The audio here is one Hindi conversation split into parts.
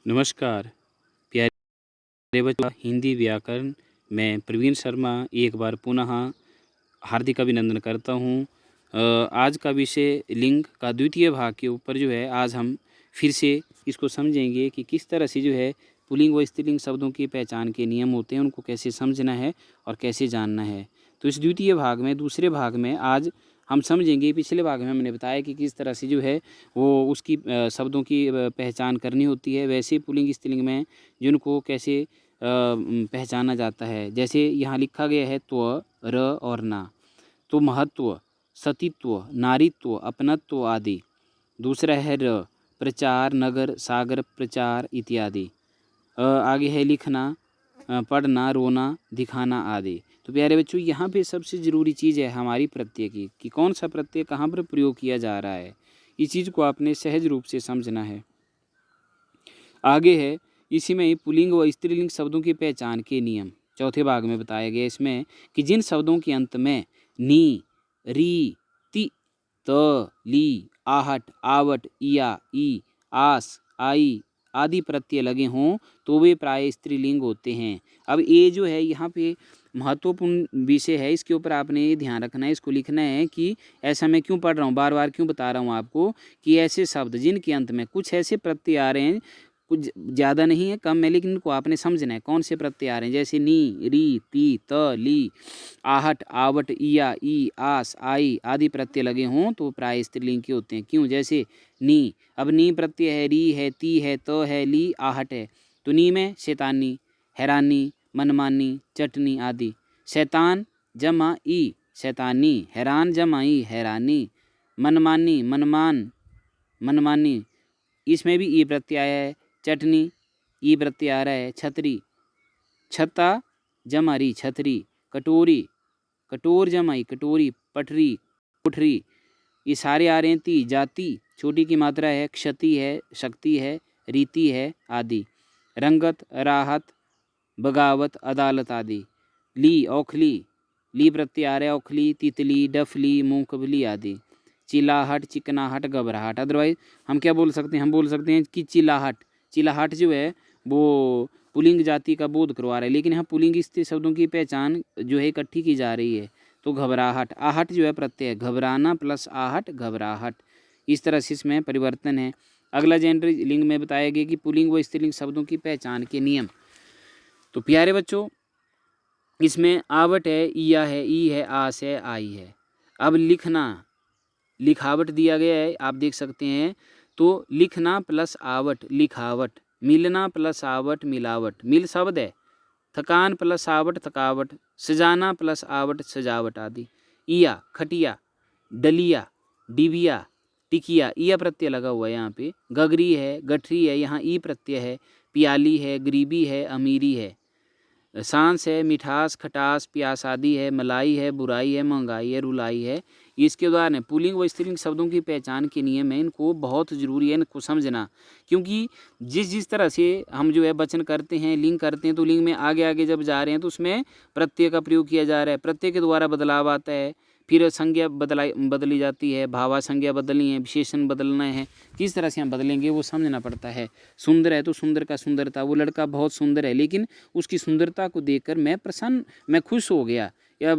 नमस्कार प्यारे बच्चों, हिंदी व्याकरण में प्रवीण शर्मा एक बार पुनः हार्दिक अभिनंदन करता हूँ। आज का विषय लिंग का द्वितीय भाग के ऊपर जो है आज हम फिर से इसको समझेंगे कि किस तरह से जो है पुल्लिंग व स्त्रीलिंग शब्दों की पहचान के नियम होते हैं, उनको कैसे समझना है और कैसे जानना है। तो इस द्वितीय भाग में, दूसरे भाग में आज हम समझेंगे। पिछले भाग में हमने बताया कि किस तरह से जो है वो उसकी शब्दों की पहचान करनी होती है, वैसे पुल्लिंग स्त्रीलिंग में जिनको कैसे पहचाना जाता है। जैसे यहाँ लिखा गया है त्व, र और ना, तो महत्व, सतीत्व, नारीत्व, अपनत्व आदि। दूसरा है र, प्रचार, नगर, सागर, प्रचार इत्यादि। आगे है लिखना, पढ़ना, रोना, दिखाना आदि। तो प्यारे बच्चों, यहाँ पे सबसे ज़रूरी चीज़ है हमारी प्रत्यय की, कि कौन सा प्रत्यय कहाँ पर प्रयोग किया जा रहा है। इस चीज़ को आपने सहज रूप से समझना है। आगे है इसी में ही पुल्लिंग व स्त्रीलिंग शब्दों की पहचान के नियम चौथे भाग में बताया गया इसमें कि जिन शब्दों के अंत में नी, री, ति, त, ली, आहट, आवट, इया, ई, आस, आई आदि प्रत्यय लगे हों तो वे प्राय स्त्रीलिंग होते हैं। अब ये जो है यहाँ पे महत्वपूर्ण विषय है, इसके ऊपर आपने ये ध्यान रखना है, इसको लिखना है कि ऐसा मैं क्यों पढ़ रहा हूँ, बार बार क्यों बता रहा हूँ आपको, कि ऐसे शब्द जिनके अंत में कुछ ऐसे प्रत्यय आ रहे हैं, कुछ ज़्यादा नहीं है, कम है, लेकिन इनको आपने समझना है कौन से प्रत्यय आ रहे हैं। जैसे नी, री, ती, त, ली, आहट, आवट, इया, ई, आस, आई आदि प्रत्यय लगे हों तो प्राय स्त्रीलिंग के होते हैं। क्यों? जैसे नी, अब नी प्रत्यय है, री है, ती है, त है, ली, आहट है, तो नी में शैतानी, हैरानी, मनमानी, चटनी आदि। शैतान जमा ई, शैतानी, हैरान जमा ई, हैरानी, मनमानी, मनमान, मनमानी, इसमें भी ई प्रत्यय आया है। चटनी, ई प्रत्यय आ रहा है। छतरी, छता जमारी, छतरी। कटोरी, कटोर जमाई, कटोरी। पटरी, कोठरी, ये सारे आ रहे हैं। ती, जाति, छोटी की मात्रा है। क्षति है, शक्ति है, रीति है आदि। रंगत, राहत, बगावत, अदालत आदि। ली, औखली, ली प्रत्यय आ रहा है। औखली, तितली, डफली, मूंगफली आदि। चिल्लाहट, चिकनाहट, घबराहट। अदरवाइज हम क्या बोल सकते हैं, हम बोल सकते हैं कि चिल्लाहट, चिल्लाहट जो है वो पुल्लिंग जाति का बोध करवा रहा है, लेकिन यहाँ पुल्लिंग स्त्री शब्दों की पहचान जो है इकट्ठी की जा रही है। तो घबराहट, आहट जो है प्रत्यय, घबराना प्लस आहट, घबराहट। इस तरह से इसमें परिवर्तन है। अगला जेंडर लिंग में बताया गया कि पुल्लिंग व स्त्रीलिंग शब्दों की पहचान के नियम। तो प्यारे बच्चों, इसमें आवट है, इया है, ई है, आस है, आई है। अब लिखना, लिखावट दिया गया है, आप देख सकते हैं। तो लिखना प्लस आवट, लिखावट। मिलना प्लस आवट, मिलावट। मिल शब्द है। थकान प्लस आवट, थकावट। सजाना प्लस आवट, सजावट आदि। इया, खटिया, डलिया, डिबिया, टिकिया, इया प्रत्यय लगा हुआ है यहाँ पे। गगरी है, गठरी है, यहाँ ई प्रत्यय है। पियाली है, गरीबी है, अमीरी है। सांस है, मिठास, खटास, प्यास आदि है। मलाई है, बुराई है, महंगाई है, रुलाई है। इसके उदाहरण है। पुल्लिंग व स्त्रीलिंग शब्दों की पहचान के नियम है, इनको बहुत ज़रूरी है इनको समझना, क्योंकि जिस जिस तरह से हम जो है वचन करते हैं, लिंग करते हैं, तो लिंग में आगे आगे जब जा रहे हैं तो उसमें प्रत्यय का प्रयोग किया जा रहा है। प्रत्यय के द्वारा बदलाव आता है, फिर संज्ञा बदली जाती है, भावा संज्ञा बदलनी है, विशेषण बदलना है। किस तरह से हम बदलेंगे वो समझना पड़ता है। सुंदर है तो सुंदर का सुंदरता, वो लड़का बहुत सुंदर है, लेकिन उसकी सुंदरता को देखकर मैं प्रसन्न, मैं खुश हो गया, या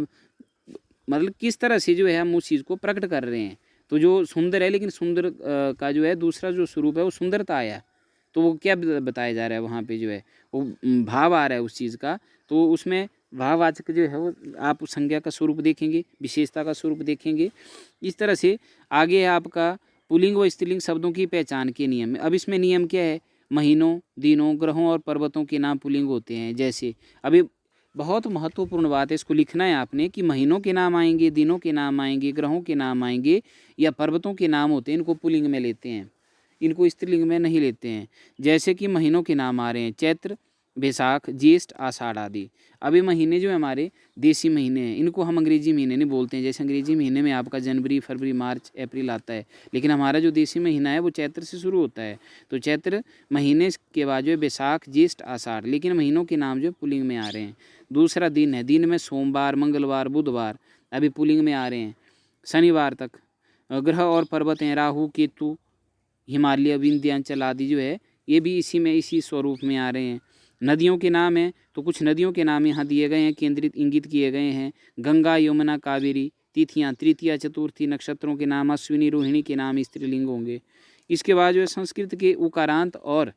मतलब किस तरह से जो है हम उस चीज़ को प्रकट कर रहे हैं। तो जो सुंदर है, लेकिन सुंदर का जो है दूसरा जो स्वरूप है वो सुंदरता आया, तो वो क्या बताया जा रहा है वहाँ पे, जो है वो भाव आ रहा है उस चीज़ का। तो उसमें भाववाचक जो है वो आप संज्ञा का स्वरूप देखेंगे, विशेषता का स्वरूप देखेंगे। इस तरह से आगे है आपका पुल्लिंग व स्त्रीलिंग शब्दों की पहचान के नियम। अब इसमें नियम क्या है? महीनों, दिनों, ग्रहों और पर्वतों के नाम पुल्लिंग होते हैं। जैसे अभी बहुत महत्वपूर्ण बात है, इसको लिखना है आपने, कि महीनों के नाम आएंगे, दिनों के नाम आएंगे, ग्रहों के नाम आएंगे, या पर्वतों के नाम होते हैं, इनको पुल्लिंग में लेते हैं, इनको स्त्रीलिंग में नहीं लेते हैं। जैसे कि महीनों के नाम आ रहे हैं चैत्र, बैसाख, ज्येष्ठ, आषाढ़ आदि। अब ये महीने जो है हमारे देसी महीने हैं, इनको हम अंग्रेजी महीने नहीं बोलते हैं। जैसे अंग्रेजी महीने में आपका जनवरी, फरवरी, मार्च, अप्रैल आता है, लेकिन हमारा जो देसी महीना है वो चैत्र से शुरू होता है। तो चैत्र महीने के बाद जो है बैसाख, ज्येष्ठ, आषाढ़, लेकिन महीनों के नाम जो पुल्लिंग में आ रहे हैं। दूसरा दिन है, दिन में सोमवार, मंगलवार, बुधवार अभी पुल्लिंग में आ रहे हैं, शनिवार तक। ग्रह और पर्वत हैं, राहु, केतु, हिमालय, विंध्याचल आदि जो है ये भी इसी में इसी स्वरूप में आ रहे हैं। नदियों के नाम हैं तो कुछ नदियों के नाम यहाँ दिए गए हैं, केंद्रित इंगित किए गए हैं। गंगा, यमुना, कावेरी। तिथियाँ, तृतीया, चतुर्थी, नक्षत्रों के नाम अश्विनी, रोहिणी के नाम स्त्रीलिंग होंगे। इसके बाद जो है संस्कृत के उकारांत और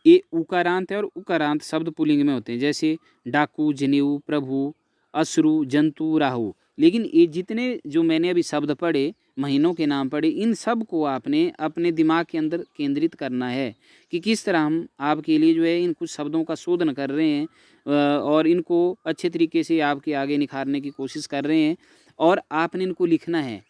ये उकारांत है और उकारांत शब्द पुल्लिंग में होते हैं, जैसे डाकू, जनेऊ, प्रभु, अश्रु, जंतु, राहु। लेकिन ये जितने जो मैंने अभी शब्द पढ़े, महीनों के नाम पढ़े, इन सब को आपने अपने दिमाग के अंदर केंद्रित करना है कि किस तरह हम आपके लिए जो है इन कुछ शब्दों का शोधन कर रहे हैं और इनको अच्छे तरीके से आपके आगे निखारने की कोशिश कर रहे हैं और आपने इनको लिखना है।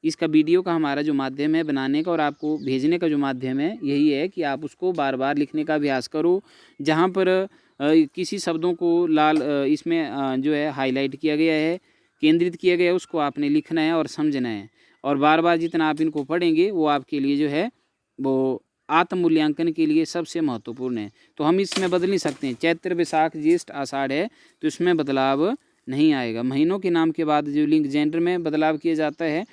इसका वीडियो का हमारा जो माध्यम है बनाने का और आपको भेजने का जो माध्यम है यही है कि आप उसको बार बार लिखने का अभ्यास करो। जहाँ पर किसी शब्दों को लाल इसमें जो है हाईलाइट किया गया है, केंद्रित किया गया है, उसको आपने लिखना है और समझना है। और बार बार जितना आप इनको पढ़ेंगे वो आपके लिए जो है वो आत्म मूल्यांकन के लिए सबसे महत्वपूर्ण है। तो हम इसमें बदल नहीं सकते हैं। चैत्र, वैशाख, ज्येष्ठ, आषाढ़ है तो इसमें बदलाव नहीं आएगा। महीनों के नाम के बाद जो लिंग जेंडर में बदलाव किया जाता है,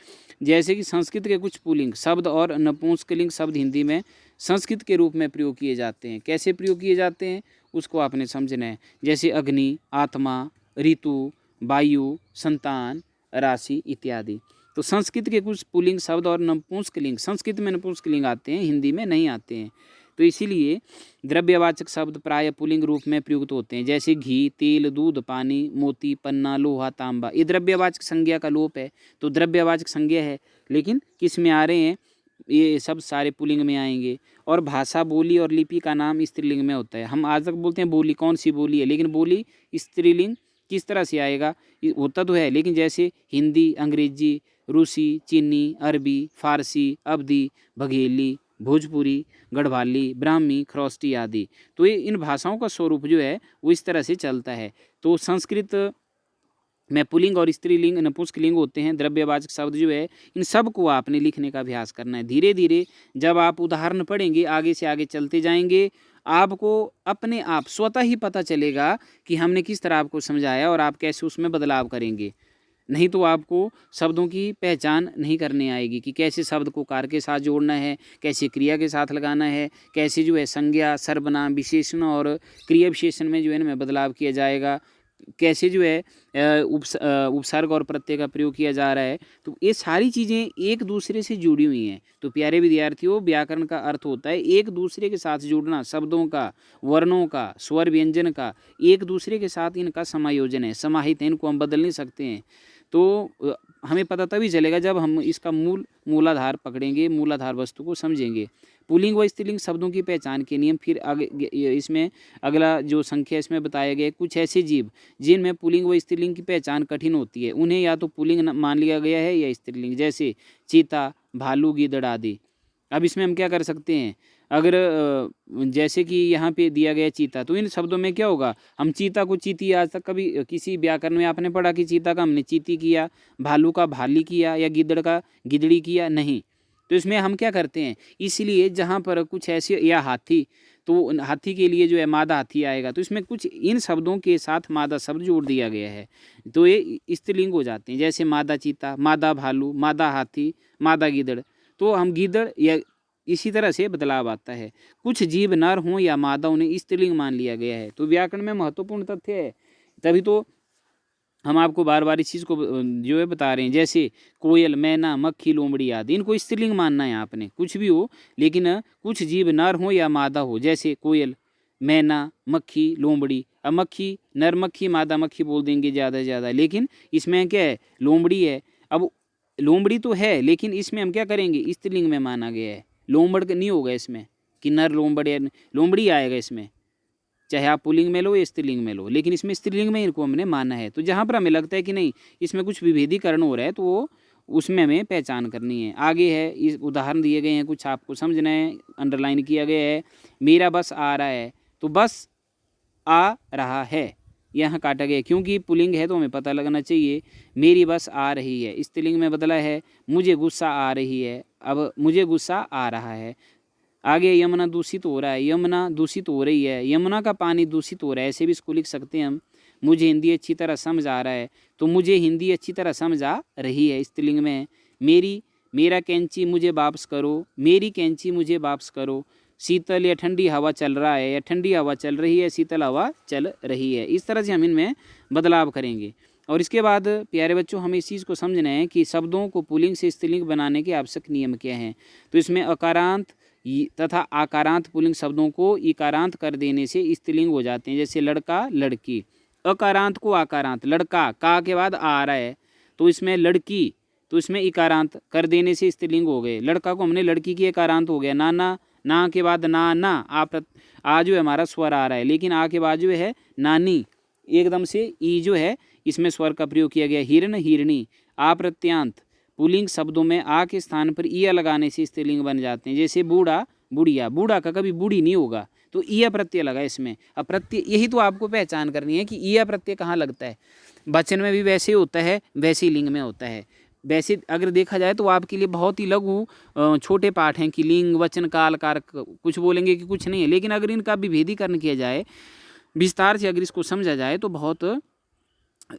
जैसे कि संस्कृत के कुछ पुल्लिंग शब्द और नपुंसकलिंग शब्द हिंदी में संस्कृत के रूप में प्रयोग किए जाते हैं। कैसे प्रयोग किए जाते हैं उसको आपने समझना है, जैसे अग्नि, आत्मा, ऋतु, वायु, संतान, राशि इत्यादि। तो संस्कृत के कुछ पुल्लिंग शब्द और नपुंसकलिंग संस्कृत में नपुंसकलिंग आते हैं, हिंदी में नहीं आते हैं। तो इसीलिए द्रव्यवाचक शब्द प्राय पुल्लिंग रूप में प्रयुक्त होते हैं, जैसे घी, तेल, दूध, पानी, मोती, पन्ना, लोहा, तांबा। ये द्रव्यवाचक संज्ञा का लोप है, तो द्रव्यवाचक संज्ञा है, लेकिन किस में आ रहे हैं, ये सब सारे पुल्लिंग में आएंगे। और भाषा, बोली और लिपि का नाम स्त्रीलिंग में होता है। हम आज तक बोलते हैं बोली, कौन सी बोली है, लेकिन बोली स्त्रीलिंग किस तरह से आएगा, होता तो है, लेकिन जैसे हिंदी, अंग्रेजी, रूसी, चीनी, अरबी, फारसी, अवधी, बघेली, भोजपुरी, गढ़वाली, ब्राह्मी, खरोष्टी आदि। तो ये इन भाषाओं का स्वरूप जो है वो इस तरह से चलता है। तो संस्कृत में पुल्लिंग और स्त्रीलिंग, नपुंसकलिंग होते हैं। द्रव्यवाचक शब्द जो है इन सब को आपने लिखने का अभ्यास करना है। धीरे धीरे जब आप उदाहरण पढ़ेंगे, आगे से आगे चलते जाएंगे, आपको अपने आप स्वतः ही पता चलेगा कि हमने किस तरह आपको समझाया और आप कैसे उसमें बदलाव करेंगे। नहीं तो आपको शब्दों की पहचान नहीं करने आएगी कि कैसे शब्द को कार के साथ जोड़ना है, कैसे क्रिया के साथ लगाना है, कैसे जो है संज्ञा, सर्वनाम, विशेषण और क्रिया विशेषण में जो है ना बदलाव किया जाएगा, कैसे जो है उपसर्ग और प्रत्यय का प्रयोग किया जा रहा है। तो ये सारी चीज़ें एक दूसरे से जुड़ी हुई हैं। तो प्यारे विद्यार्थियों, व्याकरण का अर्थ होता है एक दूसरे के साथ जुड़ना, शब्दों का, वर्णों का, स्वर व्यंजन का एक दूसरे के साथ इनका समायोजन है, समाहित है, इनको हम बदल नहीं सकते हैं। तो हमें पता तभी चलेगा जब हम इसका मूलाधार पकड़ेंगे, मूलाधार वस्तु को समझेंगे। पुल्लिंग व स्त्रीलिंग शब्दों की पहचान के नियम। फिर आगे इसमें अगला जो संख्या इसमें बताया गया है, कुछ ऐसे जीव जिनमें पुल्लिंग व स्त्रीलिंग की पहचान कठिन होती है, उन्हें या तो पुल्लिंग मान लिया गया है या स्त्रीलिंग, जैसे चीता, भालू, गीदड़ आदि। अब इसमें हम क्या कर सकते हैं, अगर जैसे कि यहाँ पे दिया गया चीता, तो इन शब्दों में क्या होगा, हम चीता को चीती, आज तक कभी किसी व्याकरण में आपने पढ़ा कि चीता का हमने चीती किया, भालू का भाली किया या गिद्दड़ का गिदड़ी किया, नहीं। तो इसमें हम क्या करते हैं, इसलिए जहाँ पर कुछ ऐसे, या हाथी, तो हाथी के लिए जो है मादा हाथी आएगा, तो इसमें कुछ इन शब्दों के साथ मादा शब्द जोड़ दिया गया है, तो ये स्त्रीलिंग हो जाते हैं, जैसे मादा चीता, मादा भालू, मादा हाथी, मादा गिदड़। तो हम गिदड़ या इसी तरह से बदलाव आता है। कुछ जीव नर हों या मादा, उन्हें स्त्रीलिंग मान लिया गया है। तो व्याकरण में महत्वपूर्ण तथ्य है, तभी तो हम आपको बार बार इस चीज़ को जो है बता रहे हैं। जैसे कोयल, मैना, मक्खी, लोमड़ी आदि, इनको स्त्रीलिंग मानना है आपने, कुछ भी हो, लेकिन कुछ जीव नर हो या मादा हो, जैसे कोयल, मैना, मक्खी, लोमड़ी। अब मक्खी, नर मक्खी, मादा मक्खी बोल देंगे ज़्यादा से ज़्यादा, लेकिन इसमें क्या है, लोमड़ी है। अब लोमड़ी तो है, लेकिन इसमें हम क्या करेंगे, स्त्रीलिंग में माना गया है, लोमड़ नहीं होगा इसमें कि नर लोमड़ या लोमड़ी आएगा इसमें, चाहे आप पुल्लिंग में लो या स्त्रीलिंग में लो, लेकिन इसमें स्त्रीलिंग में इनको हमने माना है। तो जहाँ पर हमें लगता है कि नहीं इसमें कुछ विभेदीकरण हो रहा है, तो वो उसमें हमें पहचान करनी है। आगे है, इस उदाहरण दिए गए हैं, कुछ आपको समझना है, अंडरलाइन किया गया है। मेरा बस आ रहा है, तो बस आ रहा है यहाँ काटा गया, क्योंकि पुल्लिंग है तो हमें पता लगना चाहिए। मेरी बस आ रही है, स्त्रीलिंग में बदला है। मुझे गुस्सा आ रही है, अब मुझे गुस्सा आ रहा है। आगे यमुना दूषित हो रहा है, यमुना दूषित हो रही है, यमुना का पानी दूषित हो रहा है, ऐसे भी इसको लिख सकते हैं हम। मुझे हिंदी अच्छी तरह समझ आ रहा है, तो मुझे हिंदी अच्छी तरह समझ आ रही है, स्त्रीलिंग में। मेरी मेरा कैंची मुझे वापस करो, मेरी कैंची मुझे वापस करो, शीतल या ठंडी हवा चल रहा है या ठंडी हवा चल रही है, शीतल हवा चल रही है। इस तरह से हम इनमें बदलाव करेंगे। और इसके बाद प्यारे बच्चों हमें इस चीज़ को समझना है कि शब्दों को पुल्लिंग से स्त्रीलिंग बनाने के आवश्यक नियम क्या हैं। तो इसमें अकारांत तथा आकारांत पुल्लिंग शब्दों को इकारांत कर देने से स्त्रीलिंग हो जाते हैं, जैसे लड़का लड़की। अकारांत को आकारांत, लड़का का के बाद आ रहा है तो इसमें लड़की, तो इसमें इकारांत कर देने से स्त्रीलिंग हो गए। लड़का को हमने लड़की की एकारांत हो गया, नाना, ना के बाद ना आ जो है हमारा स्वर आ रहा है, लेकिन आ के बाद जो है नानी, एकदम से ई जो है इसमें स्वर का प्रयोग किया गया। हिरण हिरणी, आप्रत्यांत पुल्लिंग शब्दों में आ के स्थान पर ईया लगाने से स्त्रीलिंग बन जाते हैं, जैसे बूढ़ा बुढ़िया। बूढ़ा का कभी बूढ़ी नहीं होगा तो ईया प्रत्यय लगा इसमें। अब प्रत्यय यही तो आपको पहचान करनी है कि ईया प्रत्यय कहाँ लगता है। वचन में भी वैसे होता है, वैसे लिंग में होता है। वैसे अगर देखा जाए तो आपके लिए बहुत ही लघु छोटे पाठ हैं कि लिंग वचन काल कारक कुछ बोलेंगे कि कुछ नहीं है, लेकिन अगर इनका विभेदीकरण किया जाए विस्तार से, अगर इसको समझा जाए तो बहुत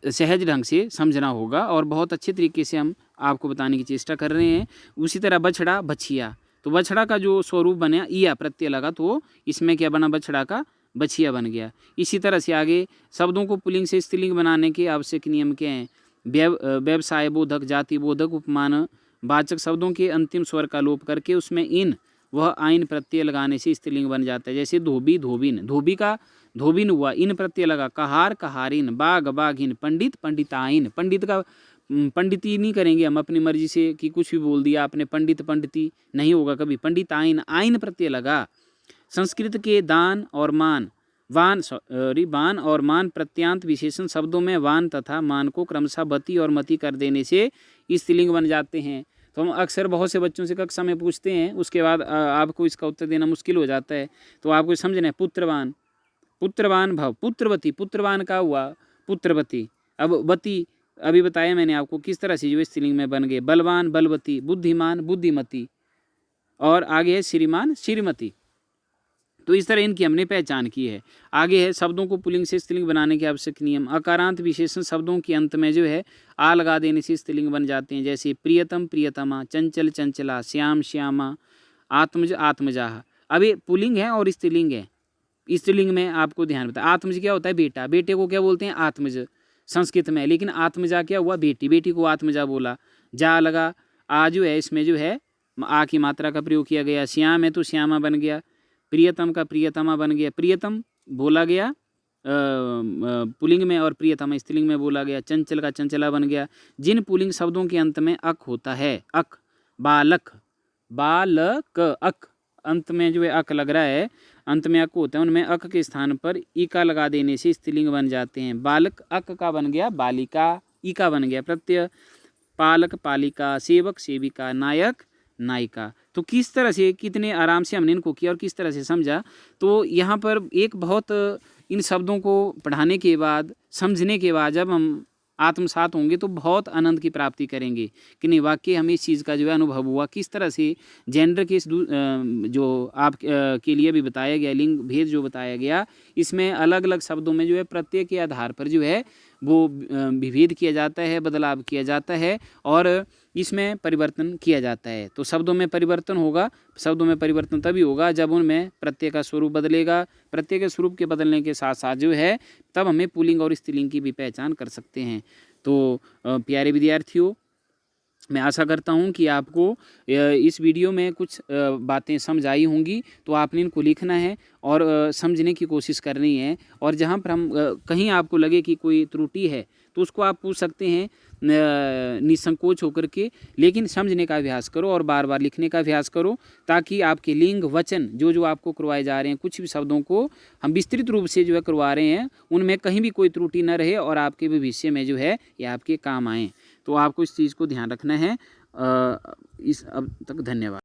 सहज ढंग से समझना होगा और बहुत अच्छे तरीके से हम आपको बताने की चेष्टा कर रहे हैं। उसी तरह बछड़ा बछिया, तो बछड़ा का जो स्वरूप बना ईया प्रत्यय लगा तो इसमें क्या बना, बछड़ा का बछिया बन गया। इसी तरह से आगे शब्दों को पुल्लिंग से स्त्रीलिंग बनाने के आवश्यक नियम क्या हैं। व्यवसाय बोधक, जाति बोधक, उपमान वाचक शब्दों के अंतिम स्वर का लोप करके उसमें इन वह आइन प्रत्यय लगाने से स्त्रीलिंग बन जाता है, जैसे धोबी धोबिन। धोबी का धोबिन हुआ, इन प्रत्यय लगा। कहार कहारिन, बाघ बाघिन, पंडित पंडिताइन। पंडित का पंडिती नहीं करेंगे हम अपनी मर्जी से कि कुछ भी बोल दिया आपने, पंडित पंडिती नहीं होगा कभी। पंडिताइन, आइन प्रत्यय लगा। संस्कृत के दान और मान, बान और मान प्रत्यांत विशेषण शब्दों में वान तथा मान को क्रमशः बति और मति कर देने से स्त्रीलिंग बन जाते हैं। तो हम अक्सर बहुत से बच्चों से कक्षा में पूछते हैं, उसके बाद आपको इसका उत्तर देना मुश्किल हो जाता है। तो आपको समझना है पुत्रवान, पुत्रवान भव, पुत्रवती, पुत्रवान का हुआ पुत्रवती। अब वती अभी बताया मैंने आपको किस तरह से जो स्त्रीलिंग में बन गए। बलवान बलवती, बुद्धिमान बुद्धिमती, और आगे है श्रीमान श्रीमती। तो इस तरह इनकी हमने पहचान की है। आगे है शब्दों को पुल्लिंग से स्त्रीलिंग बनाने के आवश्यक नियम। अकारांत विशेषण शब्दों के अंत में जो है आ लगा देने से स्त्रीलिंग बन जाते हैं, जैसे प्रियतम प्रियतमा, चंचल चंचला, श्याम श्यामा, आत्मज आत्मजाह। अब ये पुल्लिंग है और स्त्रीलिंग है। स्त्रीलिंग में आपको ध्यान बताया, आत्मज क्या होता है, बेटा। बेटे को क्या बोलते हैं, आत्मज संस्कृत में, लेकिन आत्मजा क्या हुआ, बेटी। बेटी को आत्मजा बोला। जा लगा, आ जो है इसमें जो है आ की मात्रा का प्रयोग किया गया। श्याम है तो श्यामा बन गया। प्रियतम का प्रियतमा बन गया। प्रियतम बोला गया पुल्लिंग में और प्रियतमा स्त्रीलिंग में बोला गया। चंचल का चंचला बन गया। जिन पुल्लिंग शब्दों के अंत में अक होता है, अक, बालक, बालक, अक, अंत में जो है अक लग रहा है, अंत में अक होता है, उनमें अक के स्थान पर इका लगा देने से स्त्रीलिंग बन जाते हैं। बालक अक का बन गया बालिका, इका बन गया प्रत्यय। पालक पालिका, सेवक सेविका, नायक नायिका। तो किस तरह से कितने आराम से हमने इनको किया और किस तरह से समझा। तो यहाँ पर एक बहुत इन शब्दों को पढ़ाने के बाद, समझने के बाद जब हम आत्मसात होंगे तो बहुत आनंद की प्राप्ति करेंगे कि नहीं वाकई हमें इस चीज़ का जो है अनुभव हुआ। किस तरह से जेंडर के जो आप के लिए भी बताया गया, लिंग भेद जो बताया गया, इसमें अलग अलग शब्दों में जो है प्रत्यय के आधार पर जो है वो विभेद किया जाता है, बदलाव किया जाता है और इसमें परिवर्तन किया जाता है। तो शब्दों में परिवर्तन होगा, शब्दों में परिवर्तन तभी होगा जब उनमें प्रत्यय का स्वरूप बदलेगा। प्रत्यय के स्वरूप के बदलने के साथ साथ जो है तब हमें पुल्लिंग और स्त्रीलिंग की भी पहचान कर सकते हैं। तो प्यारे विद्यार्थियों, मैं आशा करता हूं कि आपको इस वीडियो में कुछ बातें समझ आई होंगी। तो आपने इनको लिखना है और समझने की कोशिश करनी है, और जहां पर हम कहीं आपको लगे कि कोई त्रुटि है तो उसको आप पूछ सकते हैं निसंकोच होकर के, लेकिन समझने का अभ्यास करो और बार बार लिखने का अभ्यास करो, ताकि आपके लिंग वचन जो आपको करवाए जा रहे हैं, कुछ भी शब्दों को हम विस्तृत रूप से जो है करवा रहे हैं, उनमें कहीं भी कोई त्रुटि न रहे और आपके भविष्य में जो है ये आपके काम आएँ। तो आपको इस चीज़ को ध्यान रखना है। अब तक धन्यवाद।